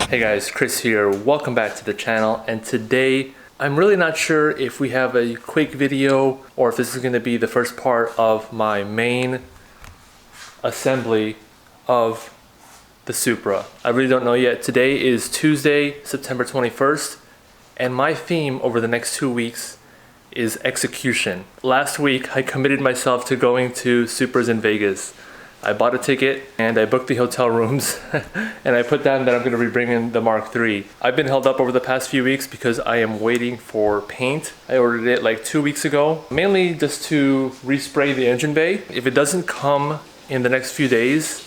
Hey guys, Chris here. Welcome back to the channel, and today I'm really not sure if we have a quick video or if this is going to be the first part of my main assembly of the Supra. I really don't know yet. Today is Tuesday, September 21st, and my theme over the next 2 weeks is execution. Last week I committed myself to going to Supras in Vegas. I bought a ticket and I booked the hotel rooms and I put down that I'm going to be bringing the Mark III. I've been held up over the past few weeks because I am waiting for paint. I ordered it like 2 weeks ago, mainly just to respray the engine bay. If it doesn't come in the next few days,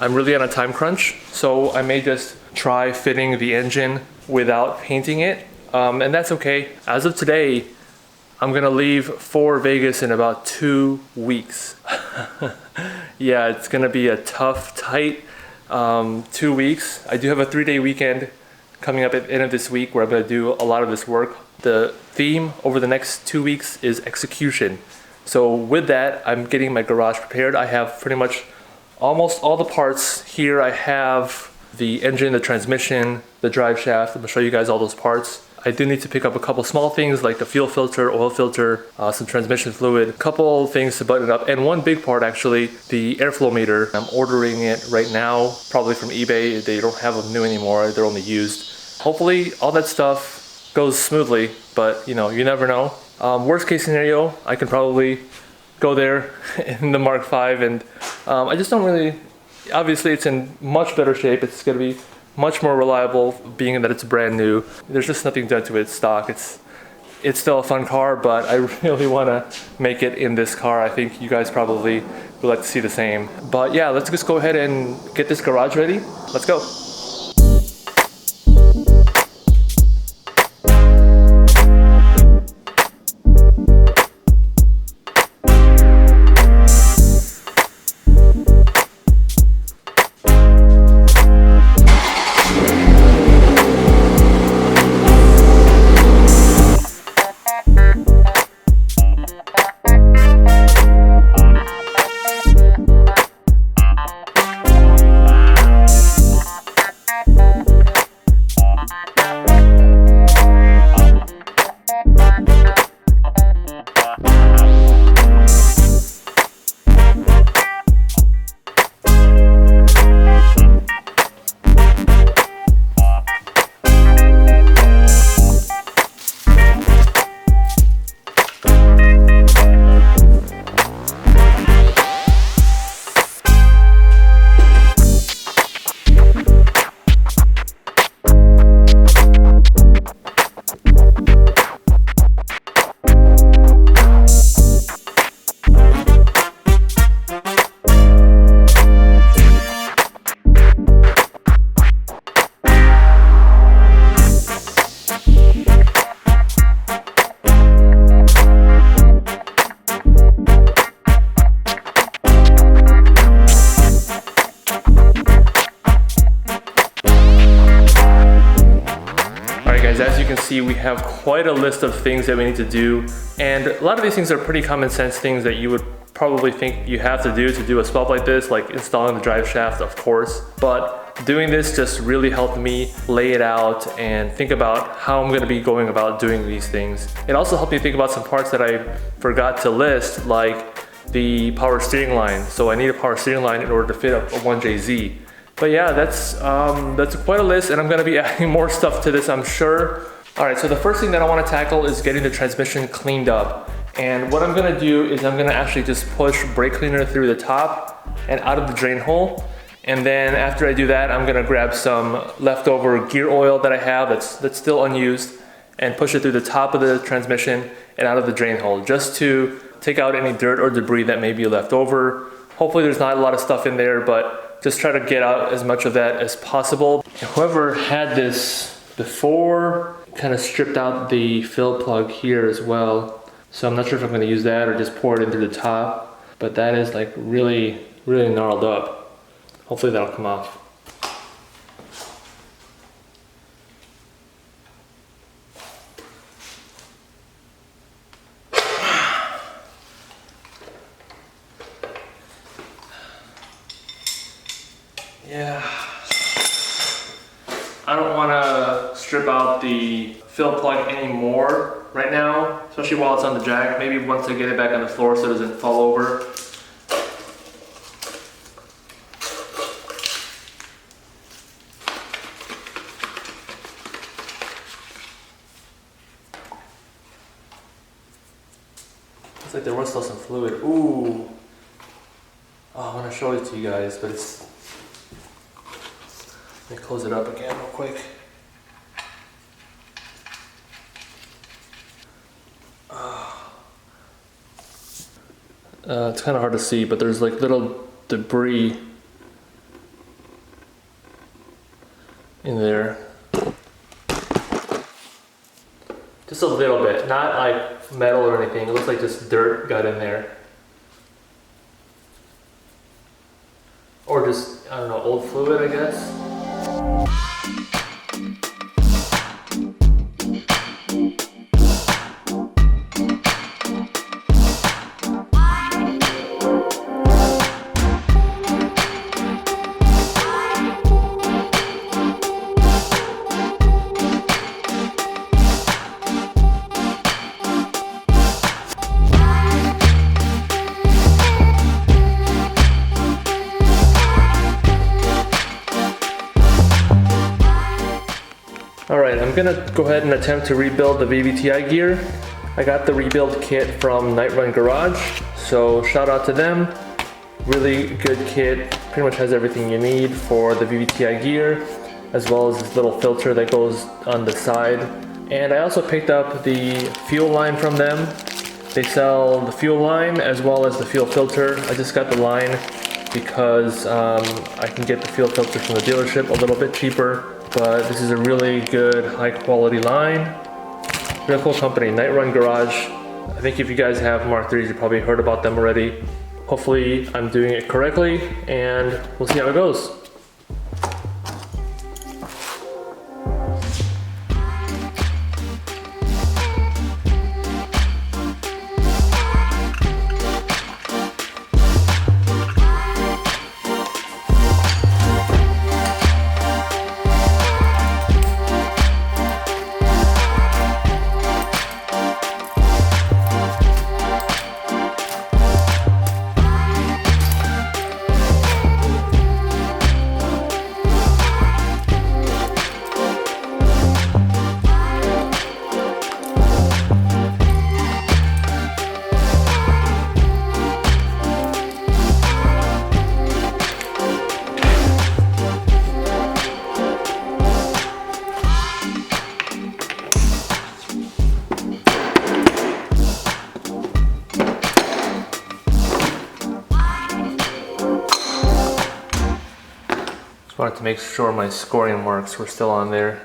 I'm really on a time crunch, so I may just try fitting the engine without painting it, and that's okay. As of today, I'm gonna leave for Vegas in about 2 weeks. Yeah, it's gonna be a tough, tight 2 weeks. I do have a 3-day weekend coming up at the end of this week where I'm gonna do a lot of this work. The theme over the next 2 weeks is execution. So with that, I'm getting my garage prepared. I have pretty much almost all the parts here. I have the engine, the transmission, the drive shaft. I'm gonna show you guys all those parts. I do need to pick up a couple small things like the fuel filter, oil filter, some transmission fluid, a couple things to button up, and one big part actually, the airflow meter. I'm ordering it right now, probably from eBay. They don't have them new anymore, they're only used. Hopefully all that stuff goes smoothly, but you know, you never know. Worst case scenario, I can probably go there in the Mark V, and I just don't really, obviously it's in much better shape. It's gonna be much more reliable, being that it's brand new. There's just nothing done to it stock. It's still a fun car, but I really want to make it in this car. I think you guys probably would like to see the same. But yeah, let's just go ahead and get this garage ready. Let's go. As you can see, we have quite a list of things that we need to do, and a lot of these things are pretty common sense things that you would probably think you have to do a swap like this, like installing the drive shaft, of course. But doing this just really helped me lay it out and think about how I'm going to be going about doing these things. It also helped me think about some parts that I forgot to list, like the power steering line. So I need a power steering line in order to fit up a 1JZ. But yeah, that's quite a list, and I'm gonna be adding more stuff to this, I'm sure. All right, so the first thing that I wanna tackle is getting the transmission cleaned up. And what I'm gonna do is I'm gonna actually just push brake cleaner through the top and out of the drain hole. And then after I do that, I'm gonna grab some leftover gear oil that I have that's still unused and push it through the top of the transmission and out of the drain hole, just to take out any dirt or debris that may be left over. Hopefully there's not a lot of stuff in there, but just try to get out as much of that as possible. Whoever had this before kind of stripped out the fill plug here as well. So I'm not sure if I'm gonna use that or just pour it into the top, but that is like really gnarled up. Hopefully that'll come off. Yeah. I don't want to strip out the fill plug anymore right now, especially while it's on the jack. Maybe once I get it back on the floor so it doesn't fall over. Looks like there was still some fluid. Ooh. Oh, I want to show it to you guys, but it's... Let me close it up again real quick. It's kind of hard to see, but there's like little debris in there. Just a little bit, not like metal or anything. It looks like just dirt got in there. Or just, I don't know, old fluid, I guess. Alright, I'm gonna go ahead and attempt to rebuild the VVTi gear. I got the rebuild kit from Night Run Garage, so shout out to them. Really good kit, pretty much has everything you need for the VVTi gear, as well as this little filter that goes on the side. And I also picked up the fuel line from them. They sell the fuel line as well as the fuel filter. I just got the line because I can get the fuel filter from the dealership a little bit cheaper. But this is a really good, high quality line. Real cool company, Night Run Garage. I think if you guys have Mark IIIs, you probably heard about them already. Hopefully I'm doing it correctly, and we'll see how it goes. Just wanted to make sure my scoring marks were still on there.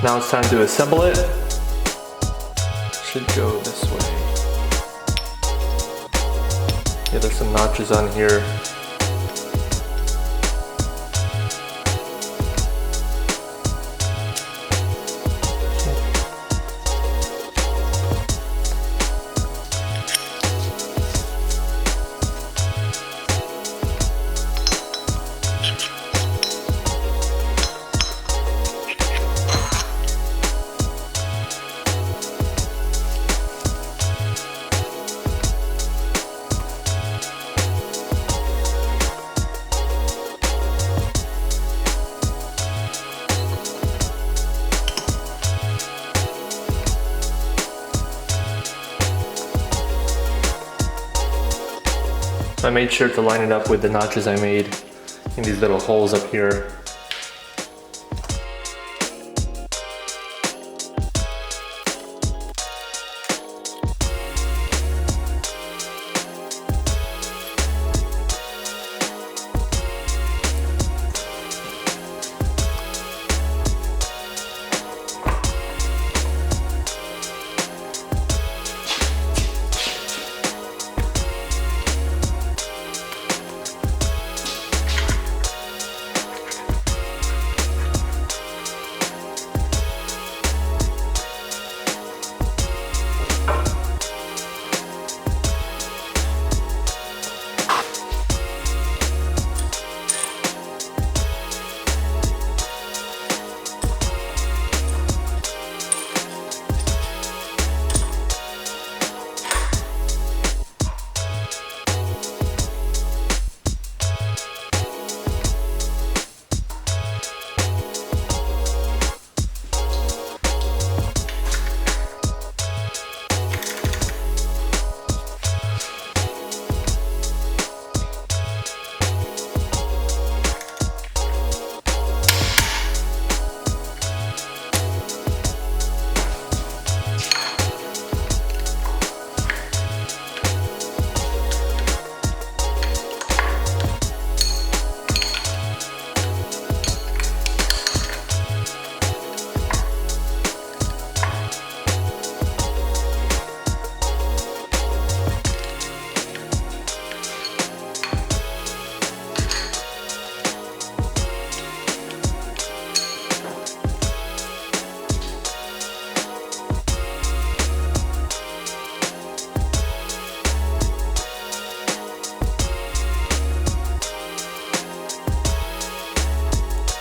Now it's time to assemble it. Should go this way. Yeah, there's some notches on here. So I made sure to line it up with the notches I made in these little holes up here.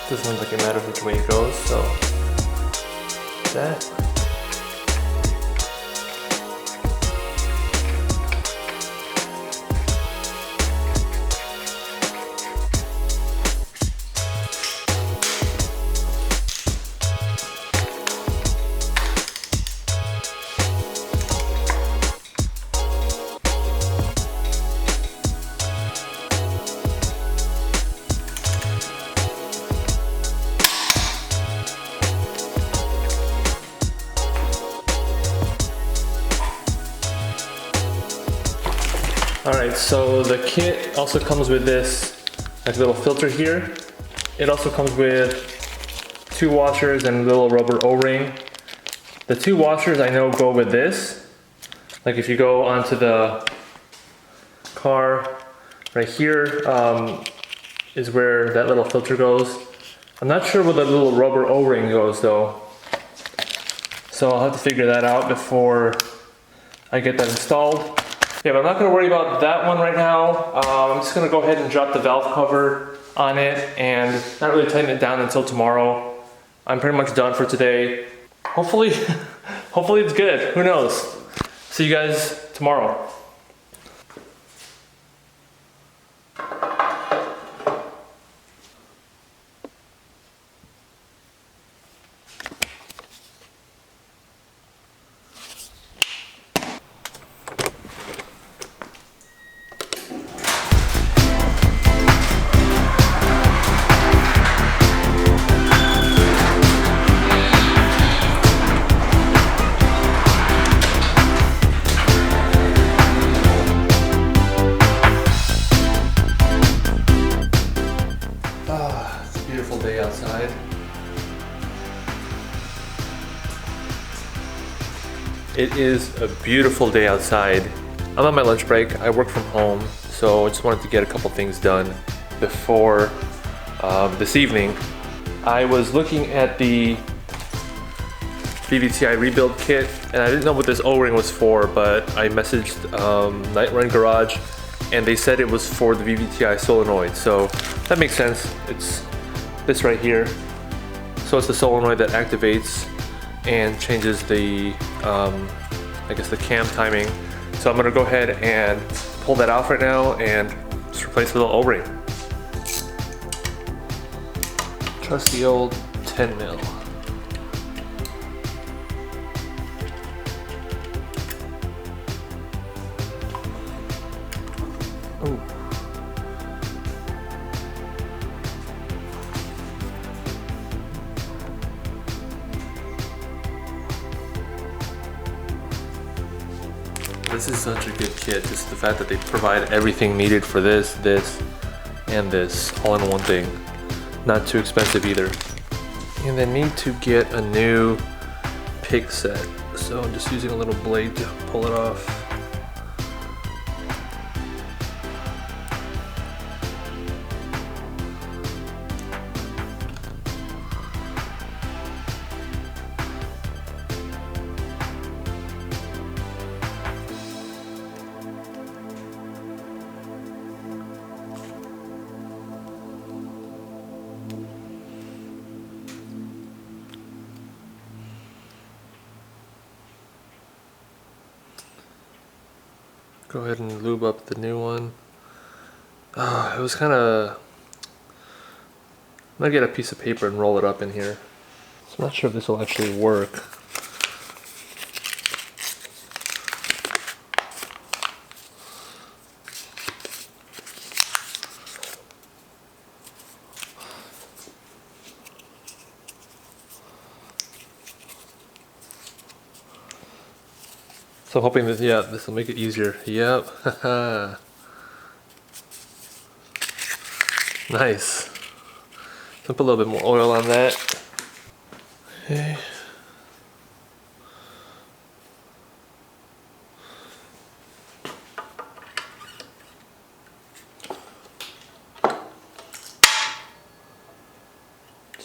Doesn't look like it matters which way it goes, so that. Alright, so the kit also comes with this like little filter here. It also comes with 2 washers and a little rubber O-ring. The 2 washers I know go with this. Like if you go onto the car, right here is where that little filter goes. I'm not sure where the little rubber O-ring goes though. So I'll have to figure that out before I get that installed. Yeah, but I'm not going to worry about that one right now. I'm just going to go ahead and drop the valve cover on it and not really tighten it down until tomorrow. I'm pretty much done for today. Hopefully, hopefully it's good. Who knows? See you guys tomorrow. Beautiful day outside. It is a beautiful day outside. I'm on my lunch break. I work from home, so I just wanted to get a couple things done before this evening. I was looking at the VVTi rebuild kit, and I didn't know what this O-ring was for, but I messaged Night Run Garage, and they said it was for the VVTi solenoid, so that makes sense. It's this right here. So it's the solenoid that activates and changes the, I guess the cam timing. So I'm gonna go ahead and pull that off right now and just replace the little O-ring. Trusty old 10 mil. Ooh. This is such a good kit. Just the fact that they provide everything needed for this, and this all in one thing. Not too expensive either. And then need to get a new pick set. So I'm just using a little blade to pull it off. Go ahead and lube up the new one. It was kind of... I'm gonna get a piece of paper and roll it up in here. So I'm not sure if this will actually work. So I'm hoping that, yeah, this will make it easier. Yep. Nice. Put a little bit more oil on that. Okay.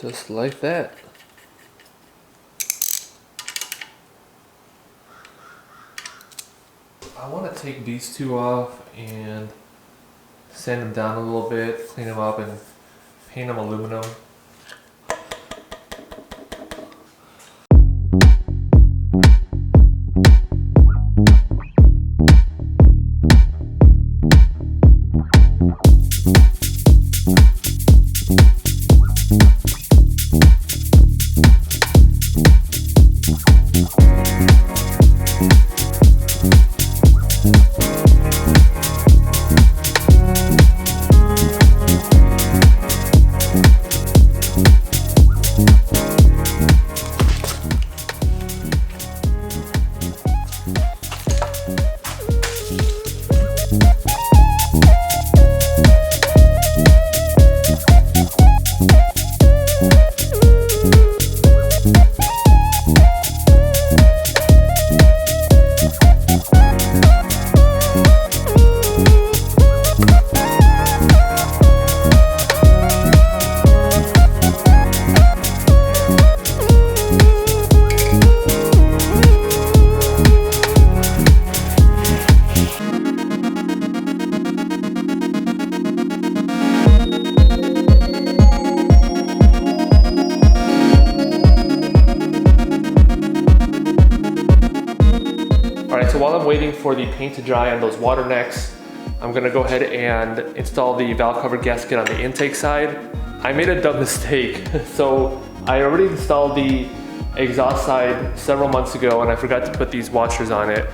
Just like that. I want to take these two off and sand them down a little bit, clean them up, and paint them aluminum. So while I'm waiting for the paint to dry on those water necks, I'm gonna go ahead and install the valve cover gasket on the intake side. I made a dumb mistake. So I already installed the exhaust side several months ago and I forgot to put these washers on it.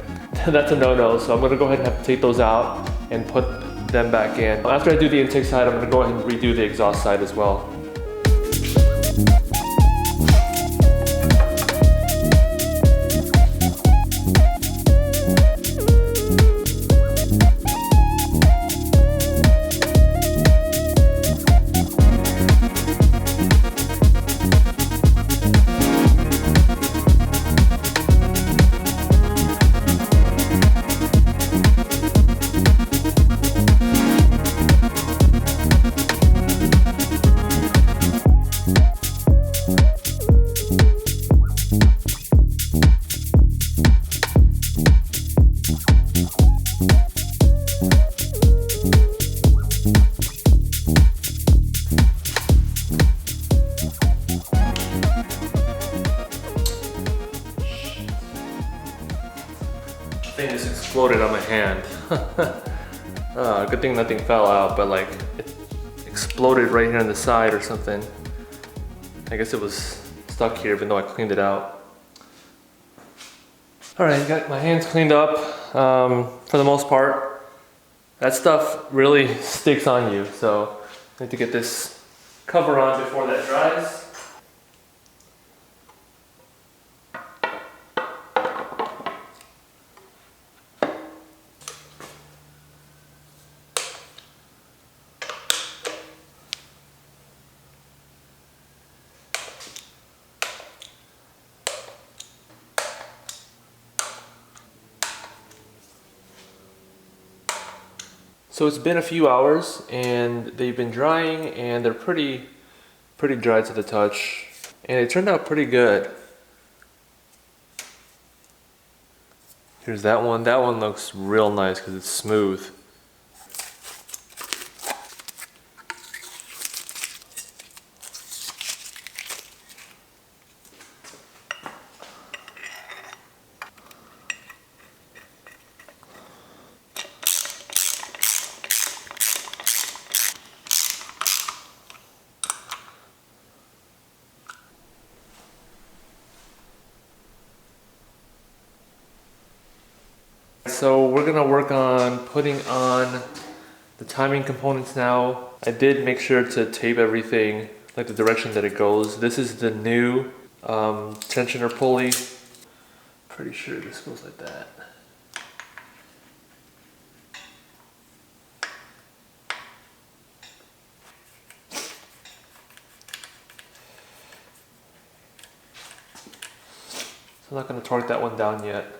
That's a no-no, so I'm gonna go ahead and have to take those out and put them back in. After I do the intake side, I'm gonna go ahead and redo the exhaust side as well. Thing just exploded on my hand. Good thing nothing fell out, but like it exploded right here on the side or something. I guess it was stuck here even though I cleaned it out. Alright, got my hands cleaned up. For the most part, that stuff really sticks on you, so I need to get this cover on before that dries. So it's been a few hours and they've been drying and they're pretty dry to the touch. And it turned out pretty good. Here's that one. That one looks real nice because it's smooth. So we're gonna work on putting on the timing components now. I did make sure to tape everything like the direction that it goes. This is the new tensioner pulley. Pretty sure this goes like that. So I'm not gonna torque that one down yet.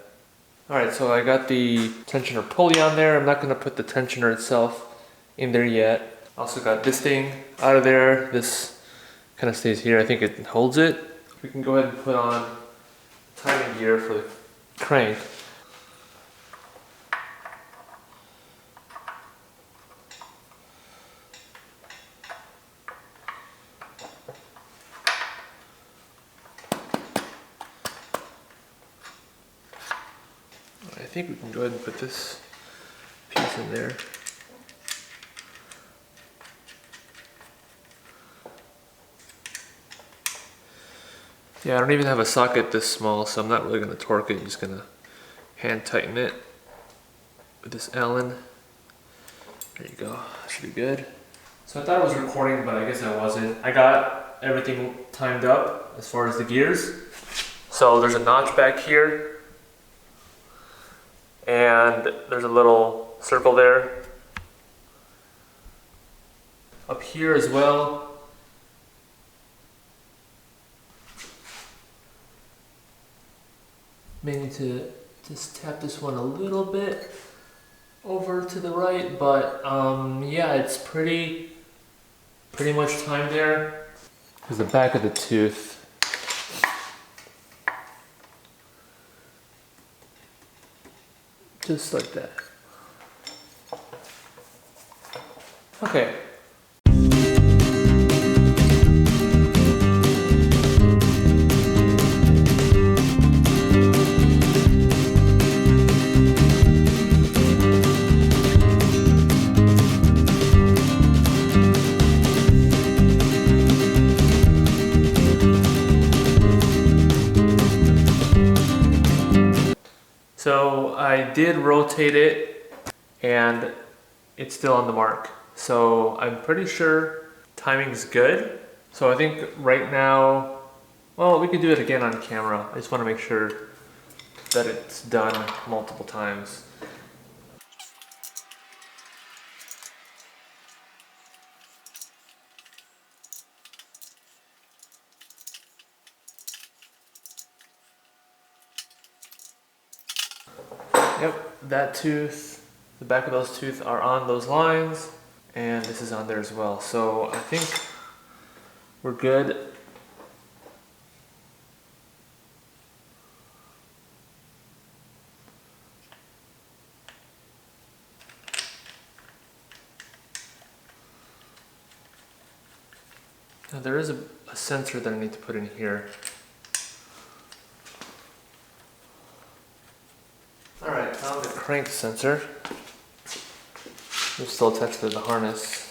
Alright, so I got the tensioner pulley on there. I'm not going to put the tensioner itself in there yet. Also got this thing out of there. This kind of stays here. I think it holds it. We can go ahead and put on timing gear for the crank. I think we can go ahead and put this piece in there. Yeah, I don't even have a socket this small, so I'm not really going to torque it. I'm just going to hand tighten it with this Allen. There you go. That should be good. So I thought I was recording, but I guess I wasn't. I got everything timed up as far as the gears. So there's a notch back here. And there's a little circle there. Up here as well. May need to just tap this one a little bit over to the right, but yeah, it's pretty much timed there. Here's the back of the tooth. Just like that. Okay. So I did rotate it and it's still on the mark. So I'm pretty sure timing's good. So I think right now, well, we could do it again on camera. I just want to make sure that it's done multiple times. Yep, that tooth, the back of those teeth are on those lines, and this is on there as well. So I think we're good. Now there is a sensor that I need to put in here. Alright, found the crank sensor. It's still attached to the harness.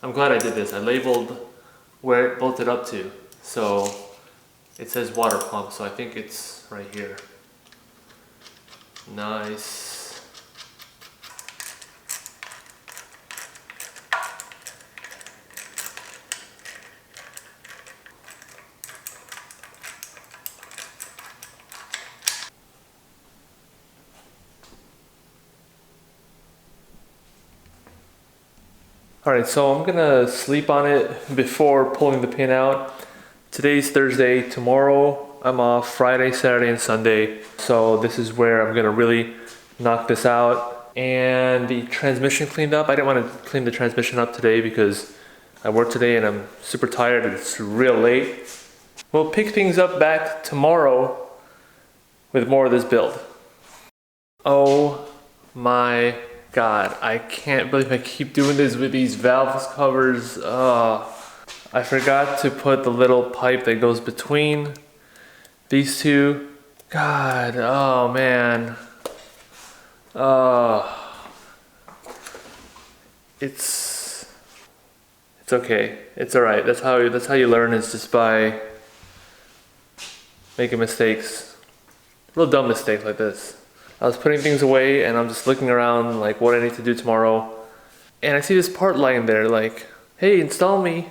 I'm glad I did this. I labeled where it bolted up to. So it says water pump, so I think it's right here. Nice. Alright, so I'm gonna sleep on it before pulling the pin out. Today's Thursday, tomorrow I'm off, Friday, Saturday, and Sunday. So this is where I'm gonna really knock this out. And the transmission cleaned up. I didn't want to clean the transmission up today because I worked today and I'm super tired. It's real late. We'll pick things up back tomorrow with more of this build. Oh my God, I can't believe I keep doing this with these valve covers. I forgot to put the little pipe that goes between these two. God, oh man. It's okay. It's alright. That's how you learn, is just by making mistakes. Real dumb mistakes like this. I was putting things away and I'm just looking around like what I need to do tomorrow. And I see this part lying there like, hey, install me.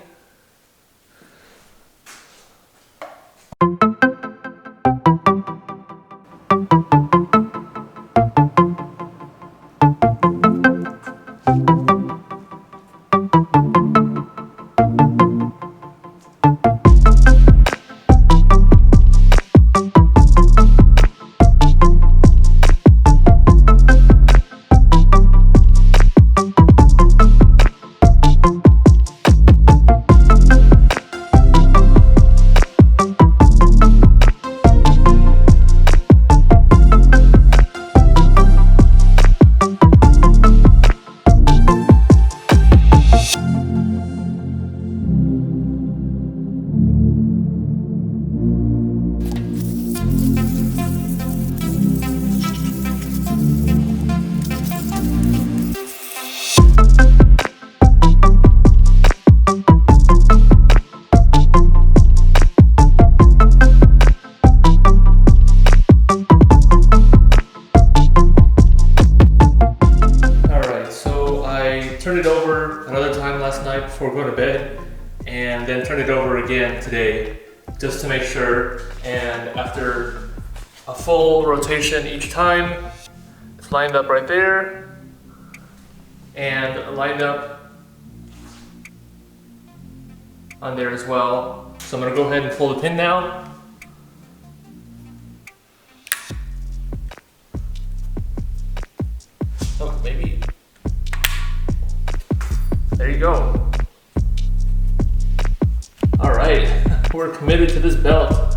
Turned it over another time last night before going to bed, and then turned it over again today just to make sure. And after a full rotation each time, it's lined up right there and lined up on there as well. So I'm gonna go ahead and pull the pin now. Oh, maybe. There you go. All right, we're committed to this belt.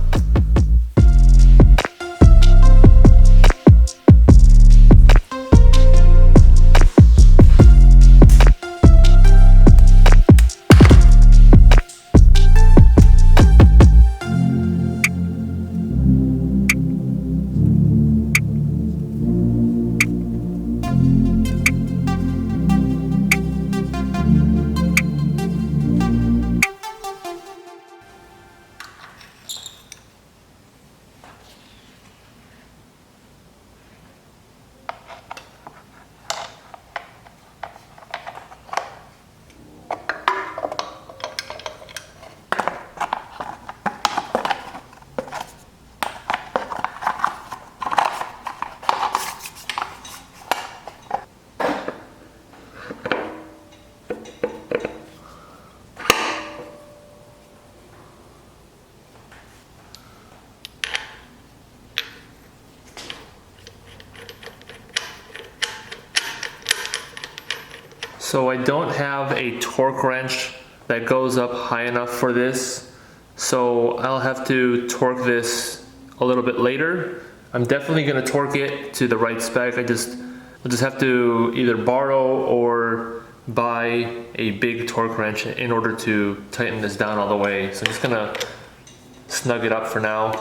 So I don't have a torque wrench that goes up high enough for this, so I'll have to torque this a little bit later. I'm definitely going to torque it to the right spec. I'll just have to either borrow or buy a big torque wrench in order to tighten this down all the way. So I'm just going to snug it up for now.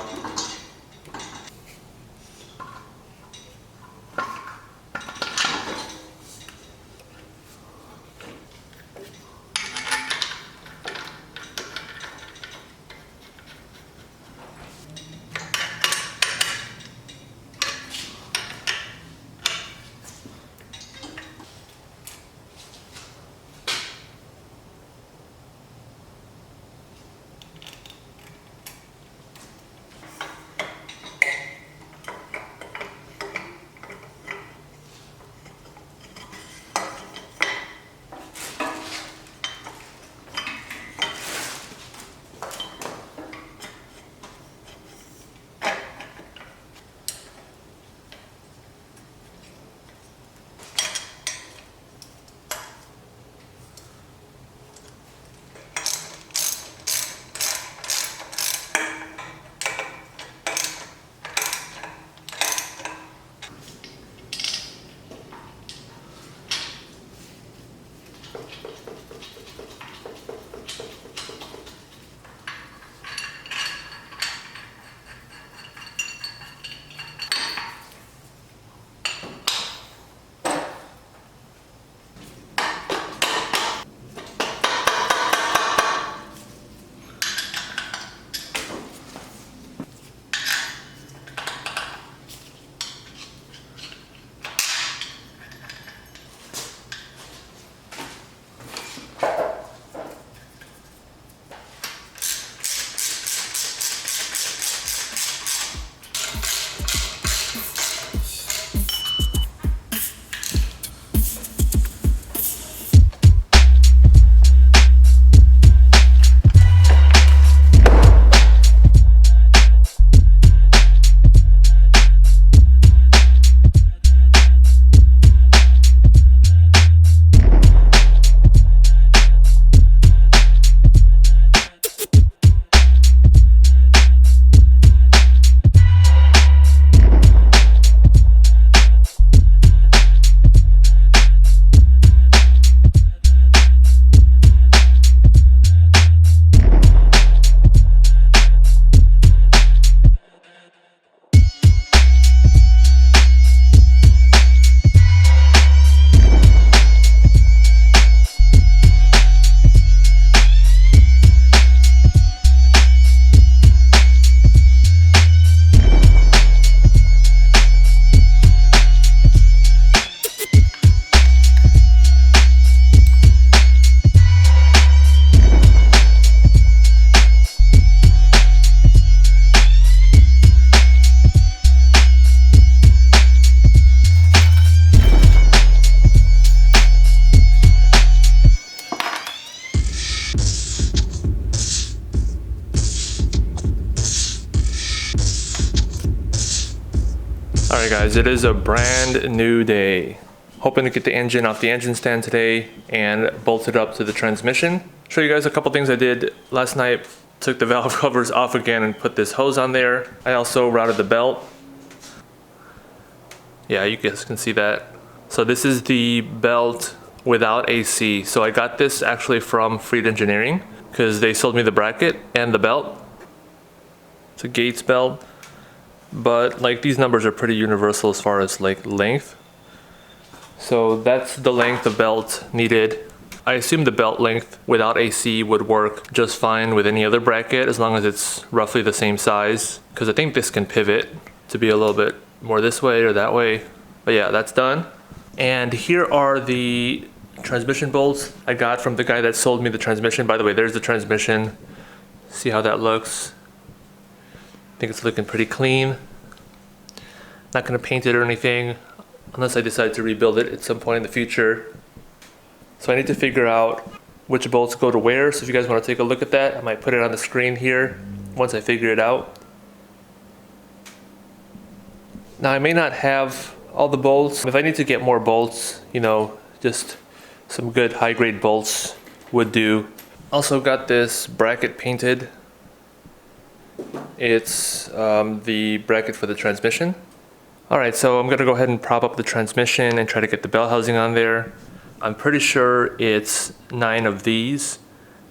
Alright guys, it is a brand new day. Hoping to get the engine off the engine stand today and bolt it up to the transmission. Show you guys a couple things I did last night. Took the valve covers off again and put this hose on there. I also routed the belt. Yeah, you guys can see that. So this is the belt without AC. So I got this actually from Freed Engineering because they sold me the bracket and the belt. It's a Gates belt, but like these numbers are pretty universal as far as like length. So that's the length of belt needed. I assume the belt length without AC would work just fine with any other bracket as long as it's roughly the same size, because I think this can pivot to be a little bit more this way or that way. But yeah, that's done. And here are the transmission bolts I got from the guy that sold me the transmission. By the way, there's the transmission. See how that looks? I think it's looking pretty clean. Not gonna paint it or anything unless I decide to rebuild it at some point in the future. So I need to figure out which bolts go to where. So if you guys want to take a look at that, I might put it on the screen here once I figure it out. Now I may not have all the bolts. If I need to get more bolts, you know, just some good high grade bolts would do. Also got this bracket painted. It's the bracket for the transmission. Alright, so I'm gonna go ahead and prop up the transmission and try to get the bell housing on there. I'm pretty sure it's 9 of these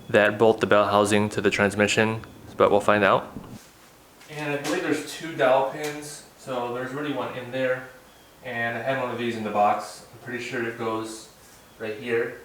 that bolt the bell housing to the transmission, but we'll find out. And I believe there's 2 dowel pins, so there's really one in there. And I had one of these in the box. I'm pretty sure it goes right here.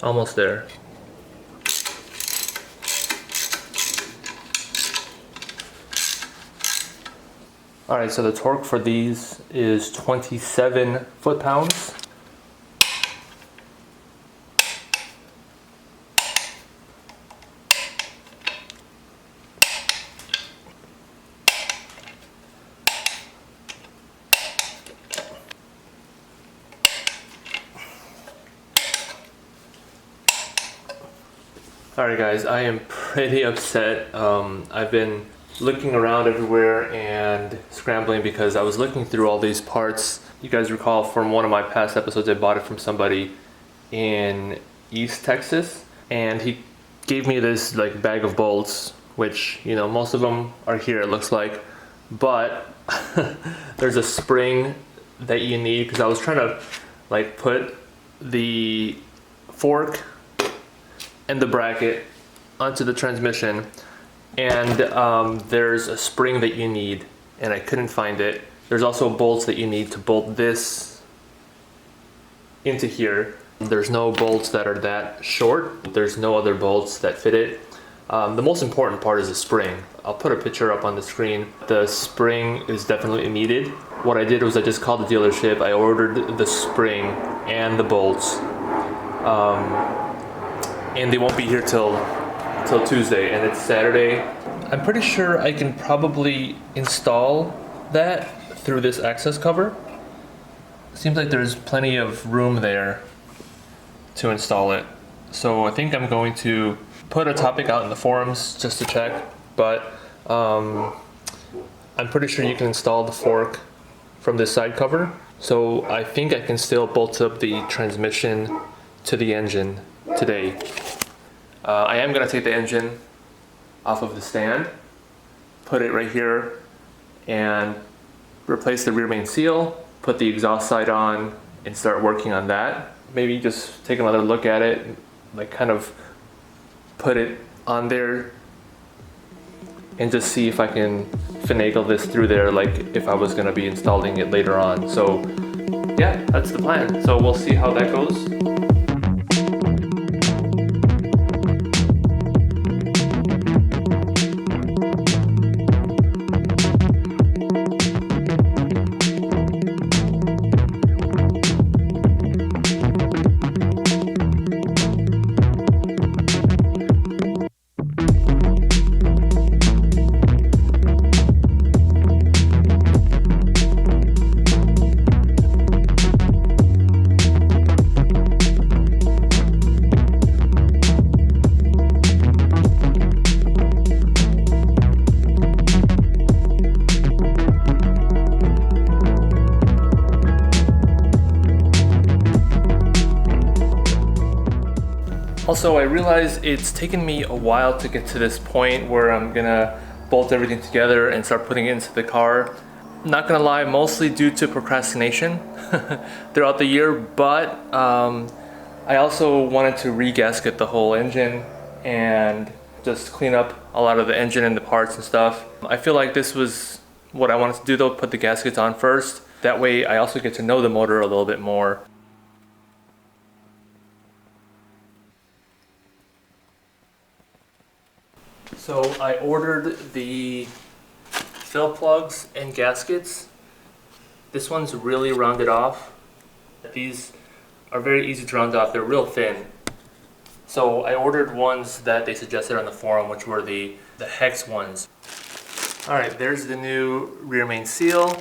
Almost there. Alright, so the torque for these is 27 foot-pounds. Alright guys, I am pretty upset. I've been looking around everywhere and scrambling because I was looking through all these parts. You guys recall from one of my past episodes I bought it from somebody in East Texas, and he gave me this like bag of bolts, which, you know, most of them are here it looks like, but there's a spring that you need because I was trying to like put the fork and the bracket onto the transmission, and there's a spring that you need and I couldn't find it. There's also bolts that you need to bolt this into here. There's no bolts that are that short. There's no other bolts that fit it. The most important part is the spring. I'll put a picture up on the screen. The spring is definitely needed. What I did was I just called the dealership. I ordered the spring and the bolts. And they won't be here till Tuesday, and it's Saturday. I'm pretty sure I can probably install that through this access cover. Seems like there's plenty of room there to install it. So I think I'm going to put a topic out in the forums just to check, but I'm pretty sure you can install the fork from this side cover. So I think I can still bolt up the transmission to the engine today. I am going to take the engine off of the stand, put it right here, and replace the rear main seal, put the exhaust side on, and start working on that. Maybe just take another look at it, like kind of put it on there and just see if I can finagle this through there, like if I was gonna be installing it later on. So yeah, that's the plan. So we'll see how that goes. Also, I realize it's taken me a while to get to this point where I'm gonna bolt everything together and start putting it into the car. Not gonna lie, mostly due to procrastination throughout the year, but I also wanted to re-gasket the whole engine and just clean up a lot of the engine and the parts and stuff. I feel like this was what I wanted to do though, put the gaskets on first. That way I also get to know the motor a little bit more. So I ordered the fill plugs and gaskets. This one's really rounded off. These are very easy to round off. They're real thin. So I ordered ones that they suggested on the forum, which were the hex ones. All right, there's the new rear main seal.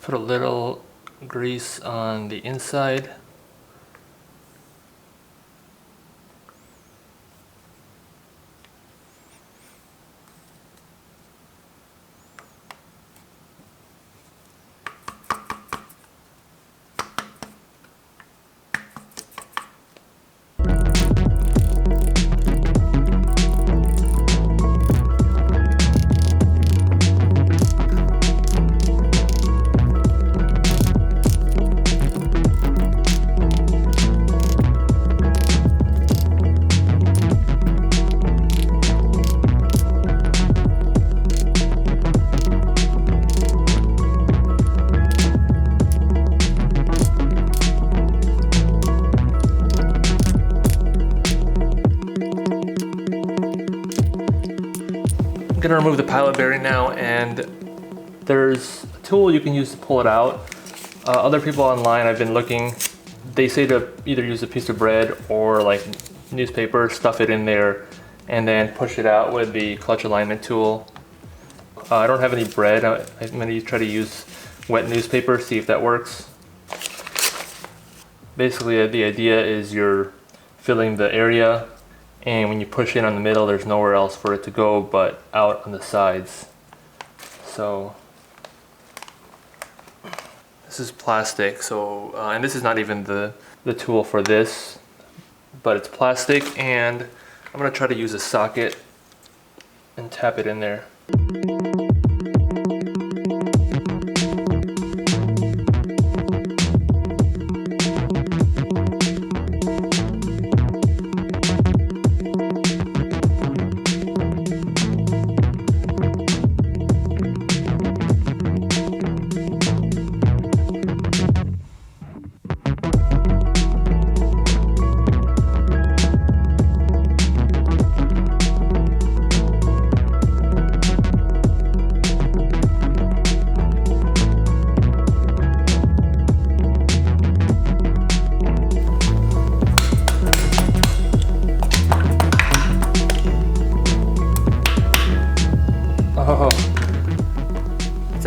Put a little grease on the inside. I'm gonna remove the pilot bearing now, and there's a tool you can use to pull it out. Other people online, I've been looking, they say to either use a piece of bread or like newspaper, stuff it in there, and then push it out with the clutch alignment tool. I don't have any bread. I'm gonna try to use wet newspaper, see if that works. Basically, the idea is you're filling the area, and when you push in on the middle, there's nowhere else for it to go but out on the sides. So this is plastic, so and this is not even the tool for this, but it's plastic, and I'm gonna try to use a socket and tap it in there.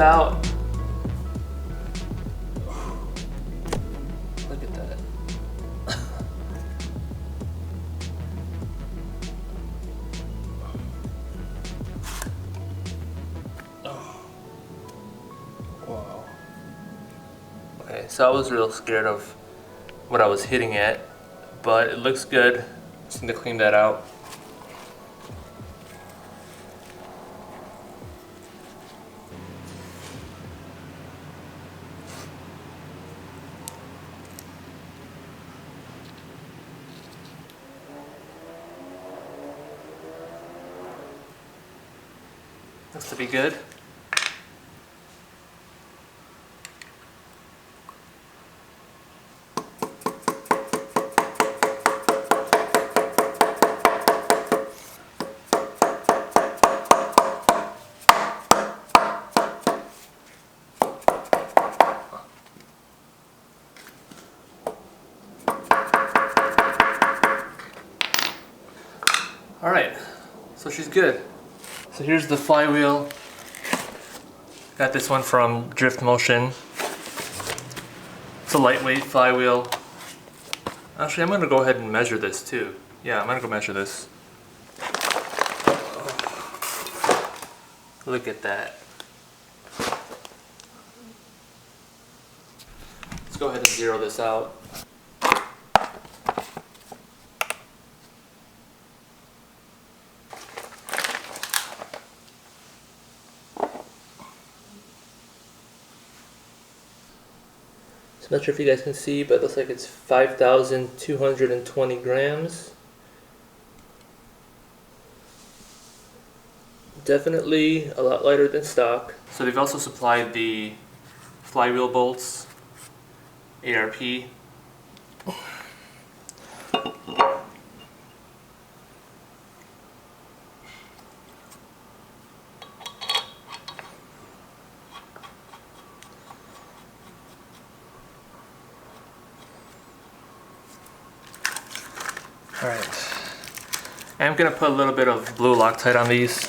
out. Look at that. Wow. Okay, so I was real scared of what I was hitting at, but it looks good. Just need to clean that out. Looks to be good. All right, so she's good. So here's the flywheel. Got this one from Drift Motion. It's a lightweight flywheel. Actually, I'm gonna go ahead and measure this too. Yeah, I'm gonna go measure this. Look at that. Let's go ahead and zero this out. So I'm not sure if you guys can see, but it looks like it's 5,220 grams. Definitely a lot lighter than stock. So they've also supplied the flywheel bolts, ARP. All right, I'm gonna put a little bit of blue Loctite on these.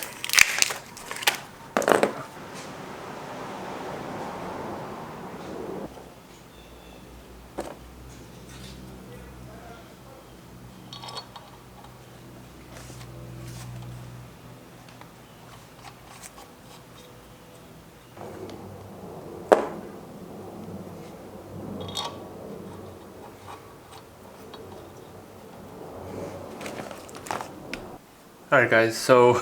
Alright guys, so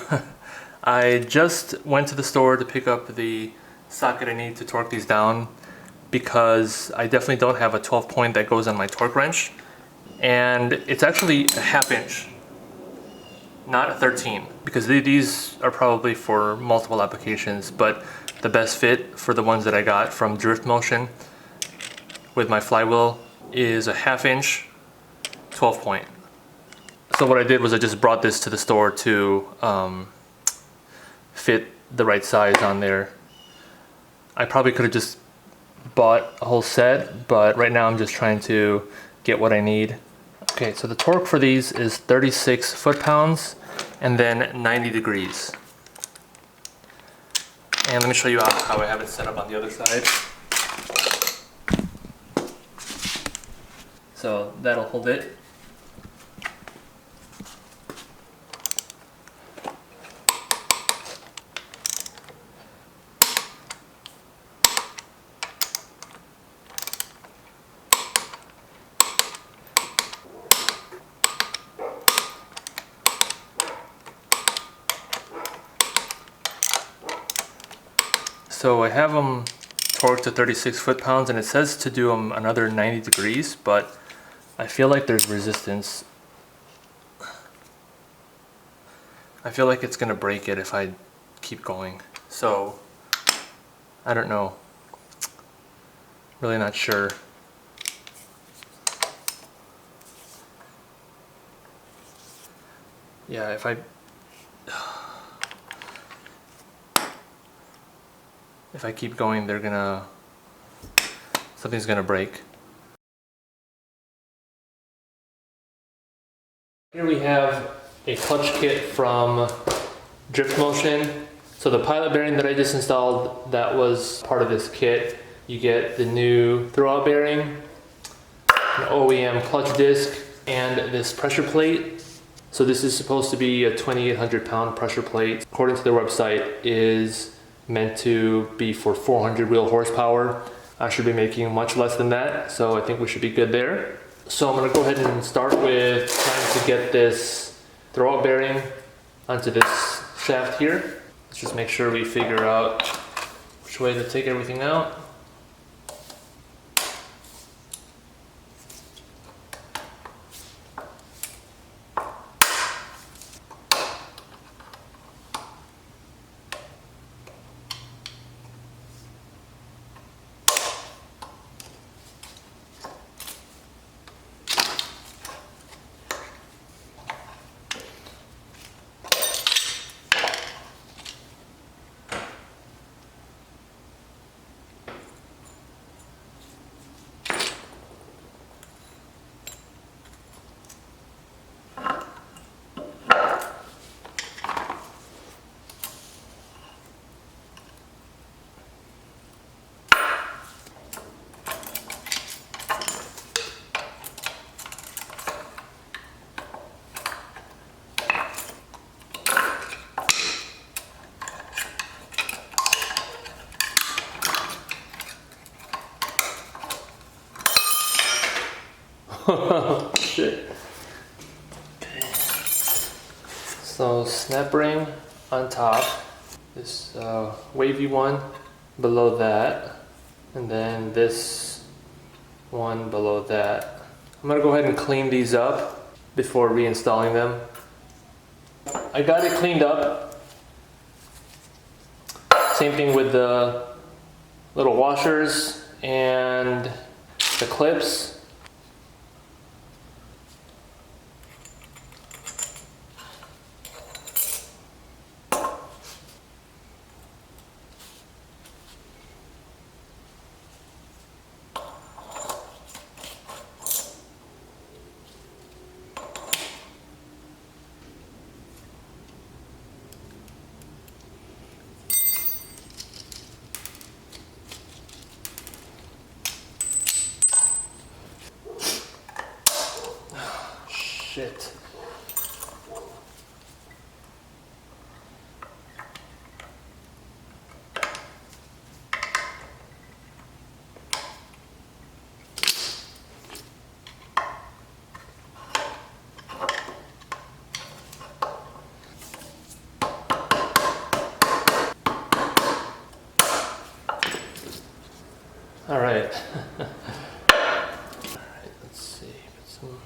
I just went to the store to pick up the socket I need to torque these down because I definitely don't have a 12 point that goes on my torque wrench, and it's actually a ½ inch, not a 13, because these are probably for multiple applications, but the best fit for the ones that I got from Drift Motion with my flywheel is a ½ inch 12 point. So what I did was I just brought this to the store to fit the right size on there. I probably could have just bought a whole set, but right now I'm just trying to get what I need. Okay, so the torque for these is 36 foot-pounds and then 90 degrees. And let me show you how I have it set up on the other side. So that'll hold it. So I have them torqued to 36 foot-pounds, and it says to do them another 90 degrees, but I feel like there's resistance. I feel like it's gonna break it if I keep going. So I don't know. Really not sure. Yeah, if I keep going, something's gonna break. Here we have a clutch kit from Drift Motion. So the pilot bearing that I just installed, that was part of this kit. You get the new throwout bearing, an OEM clutch disc, and this pressure plate. So this is supposed to be a 2,800 pound pressure plate. According to their website, is meant to be for 400 wheel horsepower. I should be making much less than that, so I think we should be good there. So I'm gonna go ahead and start with trying to get this throwout bearing onto this shaft here. Let's just make sure we figure out which way to take everything out. Shit. Okay. So snap ring on top, this wavy one below that, and then this one below that. I'm gonna go ahead and clean these up before reinstalling them. I got it cleaned up. Same thing with the little washers and the clips. Shit. All right. All right, let's see. Put some.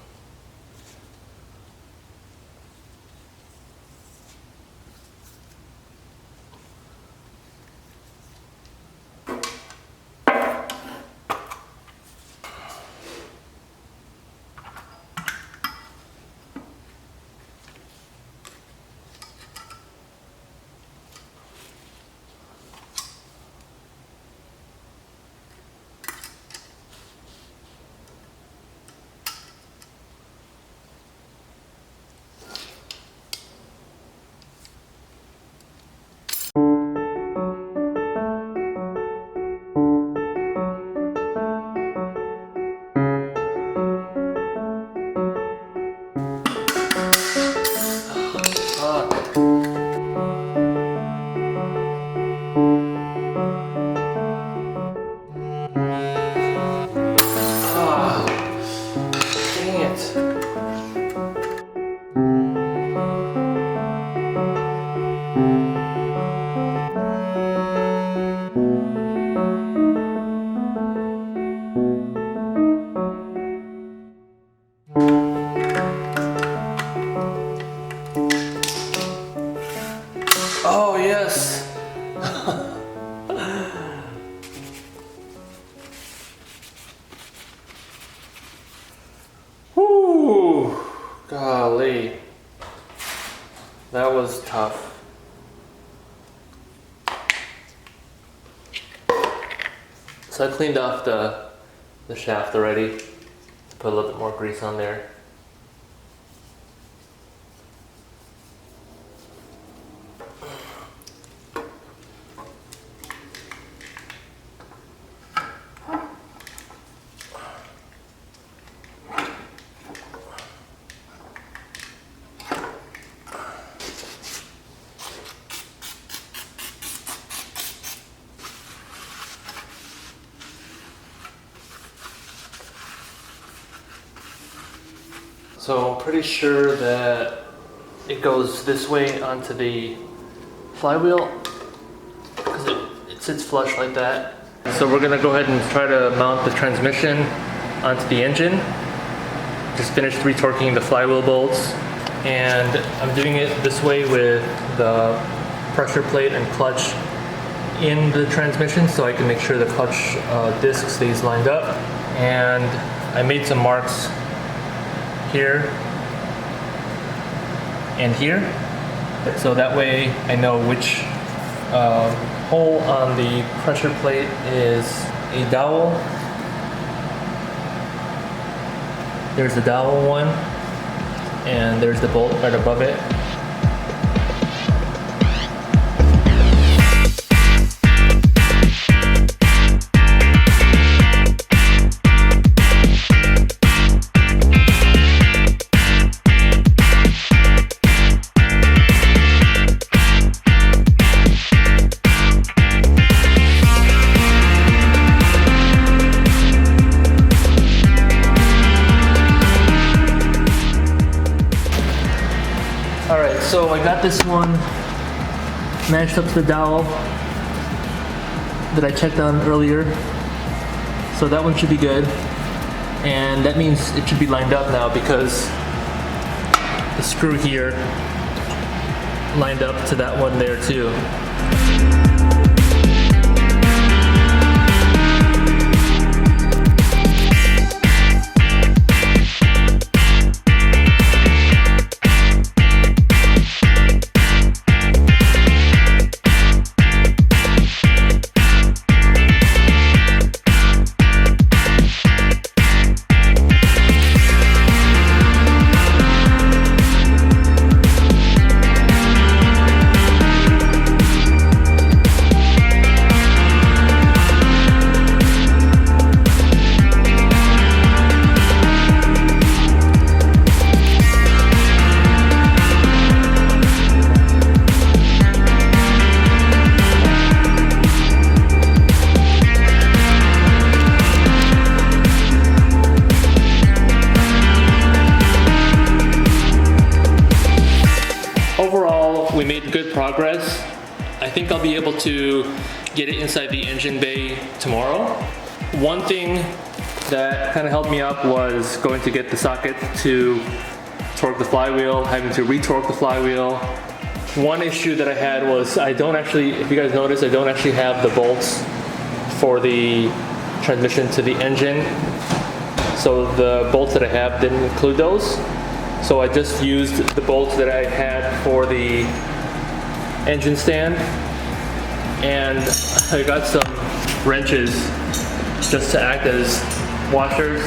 Oh, yes. Whew. Golly. That was tough. So I cleaned off the shaft already. Put a little bit more grease on there. So I'm pretty sure that it goes this way onto the flywheel because it sits flush like that. So we're gonna go ahead and try to mount the transmission onto the engine. Just finished retorquing the flywheel bolts, and I'm doing it this way with the pressure plate and clutch in the transmission so I can make sure the clutch disc stays lined up. And I made some marks here and here, so that way I know which hole on the pressure plate is a dowel. There's the dowel one, and there's the bolt right above it. Alright, so I got this one matched up to the dowel that I checked on earlier. So that one should be good. And that means it should be lined up now because the screw here lined up to that one there too. Overall, we made good progress. I think I'll be able to get it inside the engine bay tomorrow. One thing that kind of held me up was going to get the socket to torque the flywheel, having to retorque the flywheel. One issue that I had was I don't actually, if you guys notice, I don't actually have the bolts for the transmission to the engine. So the bolts that I have didn't include those. So I just used the bolts that I had for the engine stand, and I got some wrenches just to act as washers.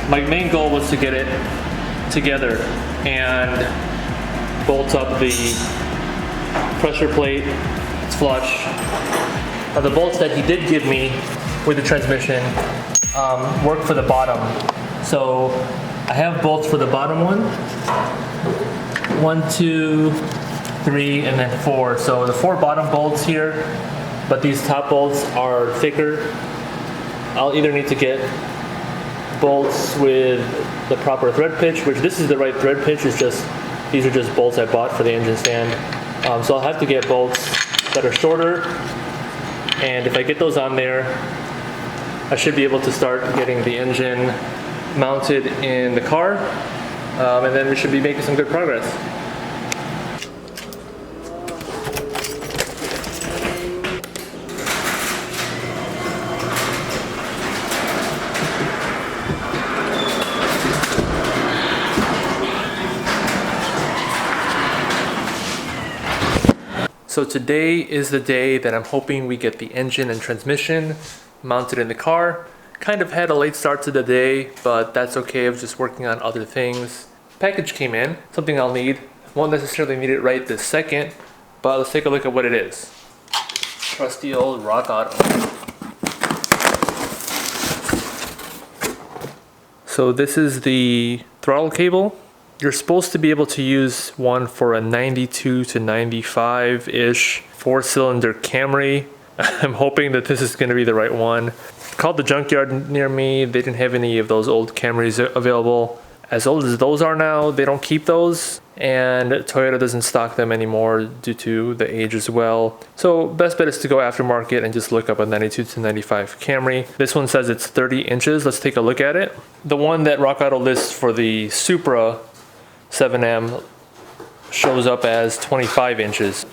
My main goal was to get it together and bolt up the pressure plate. It's flush. Now the bolts that he did give me with the transmission work for the bottom. So I have bolts for the bottom one. 1, 2, 3, and then 4. So the 4 bottom bolts here, but these top bolts are thicker. I'll either need to get bolts with the proper thread pitch, which this is the right thread pitch, it's just, these are just bolts I bought for the engine stand. So I'll have to get bolts that are shorter, and if I get those on there, I should be able to start getting the engine mounted in the car, and then we should be making some good progress. So today is the day that I'm hoping we get the engine and transmission mounted in the car. Kind of had a late start to the day, but that's okay. I was just working on other things. Package came in, something I'll need. Won't necessarily need it right this second, but let's take a look at what it is. Trusty old Rock Auto. So this is the throttle cable. You're supposed to be able to use one for a 92 to 95-ish 4-cylinder Camry, I'm hoping that this is going to be the right one. Called the junkyard near me. They didn't have any of those old Camrys available. As old as those are now, they don't keep those, and Toyota doesn't stock them anymore due to the age as well. So best bet is to go aftermarket and just look up a 92 to 95 Camry. This one says it's 30 inches. Let's take a look at it. The one that Rock Auto lists for the Supra 7M shows up as 25 inches.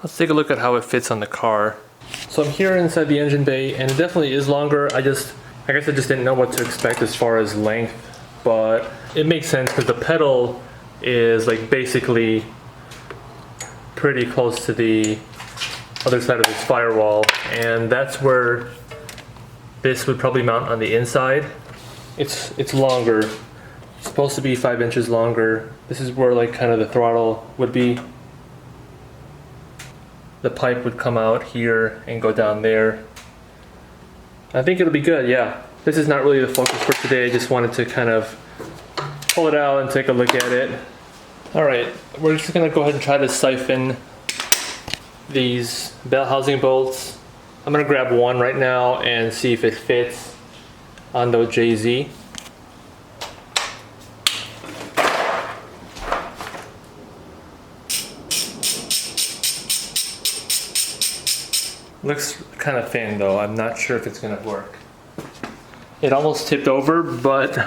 Let's take a look at how it fits on the car. So I'm here inside the engine bay, and it definitely is longer. I guess I just didn't know what to expect as far as length, but it makes sense because the pedal is like basically pretty close to the other side of this firewall, and that's where this would probably mount on the inside. It's longer. It's supposed to be 5 inches longer. This is where like kind of the throttle would be. The pipe would come out here and go down there. I think it'll be good, yeah. This is not really the focus for today. I just wanted to kind of pull it out and take a look at it. All right, we're just gonna go ahead and try to siphon these Bellhousing bolts. I'm gonna grab one right now and see if it fits on the JZ. Looks kind of thin though. I'm not sure if it's gonna work. It almost tipped over, but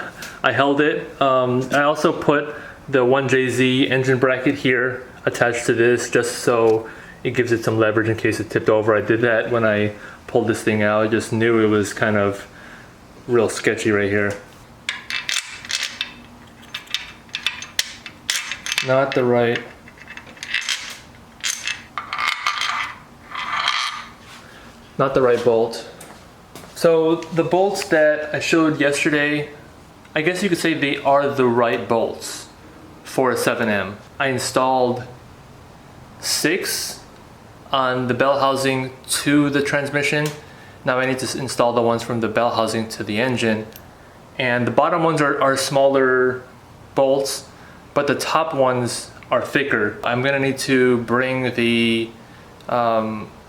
I held it. I also put the 1JZ engine bracket here attached to this just so it gives it some leverage in case it tipped over. I did that when I pulled this thing out. I just knew it was kind of real sketchy right here. Not the right bolt. So the bolts that I showed yesterday, I guess you could say they are the right bolts for a 7M. I installed 6 on the Bellhousing to the transmission. Now I need to install the ones from the Bellhousing to the engine. And the bottom ones are smaller bolts, but the top ones are thicker. I'm gonna need to bring the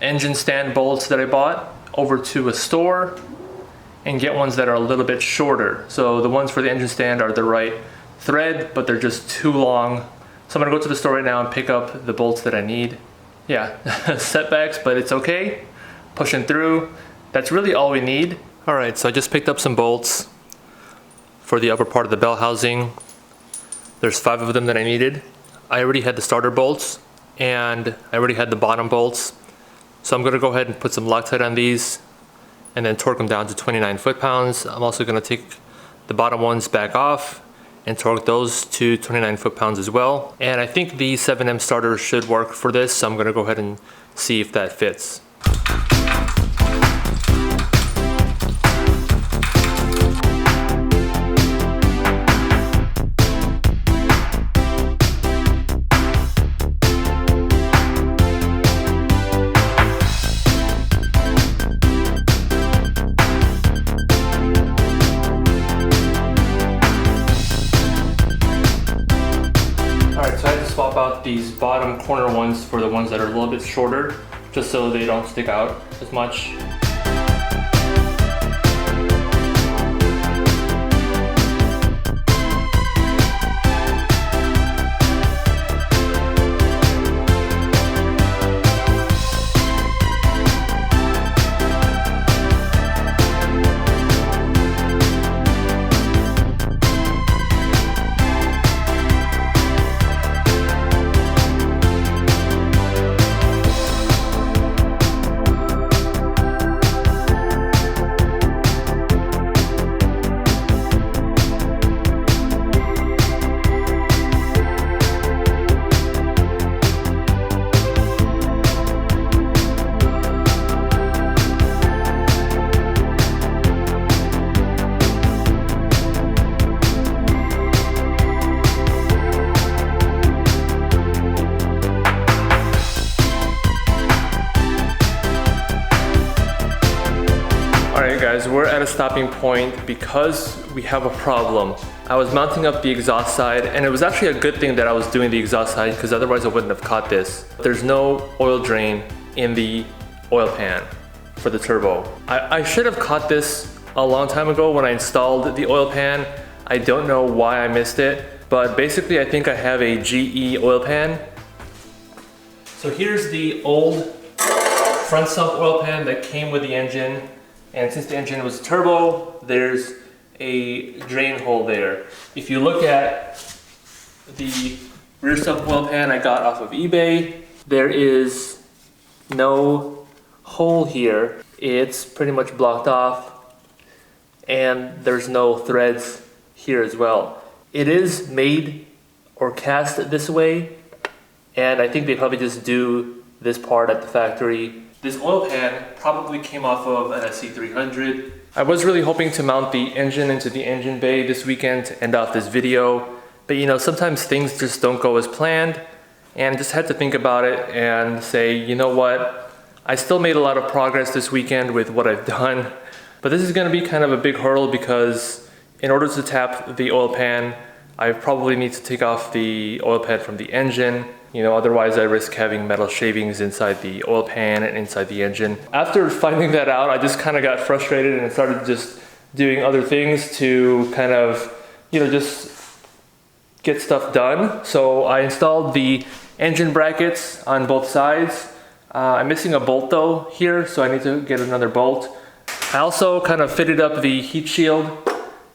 engine stand bolts that I bought over to a store and get ones that are a little bit shorter. So the ones for the engine stand are the right thread, but they're just too long. So I'm gonna go to the store right now and pick up the bolts that I need. Yeah, setbacks, but it's okay. Pushing through. That's really all we need. All right, so I just picked up some bolts for the upper part of the Bellhousing. There's 5 of them that I needed. I already had the starter bolts, and I already had the bottom bolts. So I'm gonna go ahead and put some Loctite on these and then torque them down to 29 foot-pounds. I'm also gonna take the bottom ones back off and torque those to 29 foot-pounds as well. And I think the 7M starter should work for this, so I'm gonna go ahead and see if that fits. Swap out these bottom corner ones for the ones that are a little bit shorter, just so they don't stick out as much. guys, we're at a stopping point because we have a problem. I was mounting up the exhaust side, and it was actually a good thing that I was doing the exhaust side because otherwise I wouldn't have caught this. There's no oil drain in the oil pan for the turbo. I should have caught this a long time ago when I installed the oil pan. I don't know why I missed it, but basically I think I have a GE oil pan. So here's the old front sump oil pan that came with the engine, and since the engine was turbo, there's a drain hole there. If you look at the rear sump oil pan I got off of eBay, there is no hole here. It's pretty much blocked off, and there's no threads here as well. It is made or cast this way, and I think they probably just do this part at the factory. This oil pan probably came off of an SC300. I was really hoping to mount the engine into the engine bay this weekend to end off this video, but you know, sometimes things just don't go as planned, and just had to think about it and say, you know what, I still made a lot of progress this weekend with what I've done, but this is gonna be kind of a big hurdle because in order to tap the oil pan, I probably need to take off the oil pan from the engine. You know, otherwise I risk having metal shavings inside the oil pan and inside the engine. After finding that out, I just kind of got frustrated and started just doing other things to kind of, you know, just get stuff done. So I installed the engine brackets on both sides. I'm missing a bolt though here, so I need to get another bolt. I also kind of fitted up the heat shield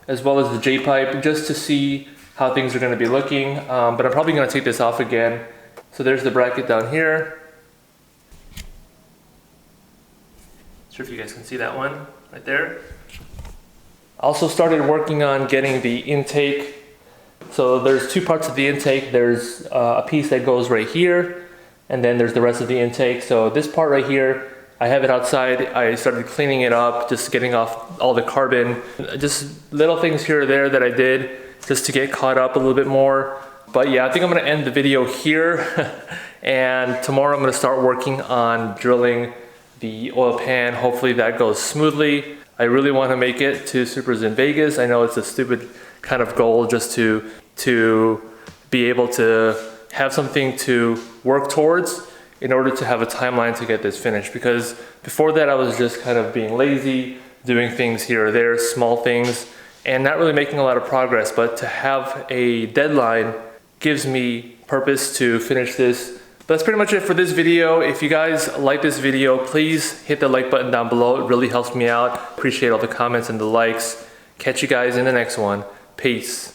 as well as the J-pipe just to see how things are going to be looking, but I'm probably going to take this off again. So there's the bracket down here. Not sure if you guys can see that one right there. Also started working on getting the intake. So there's two parts of the intake. There's a piece that goes right here, and then there's the rest of the intake. So this part right here, I have it outside. I started cleaning it up, just getting off all the carbon. Just little things here or there that I did just to get caught up a little bit more. But yeah, I think I'm gonna end the video here. And tomorrow I'm gonna start working on drilling the oil pan. Hopefully that goes smoothly. I really wanna make it to Supras in Vegas. I know it's a stupid kind of goal just to be able to have something to work towards in order to have a timeline to get this finished. Because before that I was just kind of being lazy, doing things here or there, small things, and not really making a lot of progress. But to have a deadline gives me purpose to finish this. But that's pretty much it for this video. If you guys like this video, please hit the like button down below. It really helps me out. Appreciate all the comments and the likes. Catch you guys in the next one. Peace.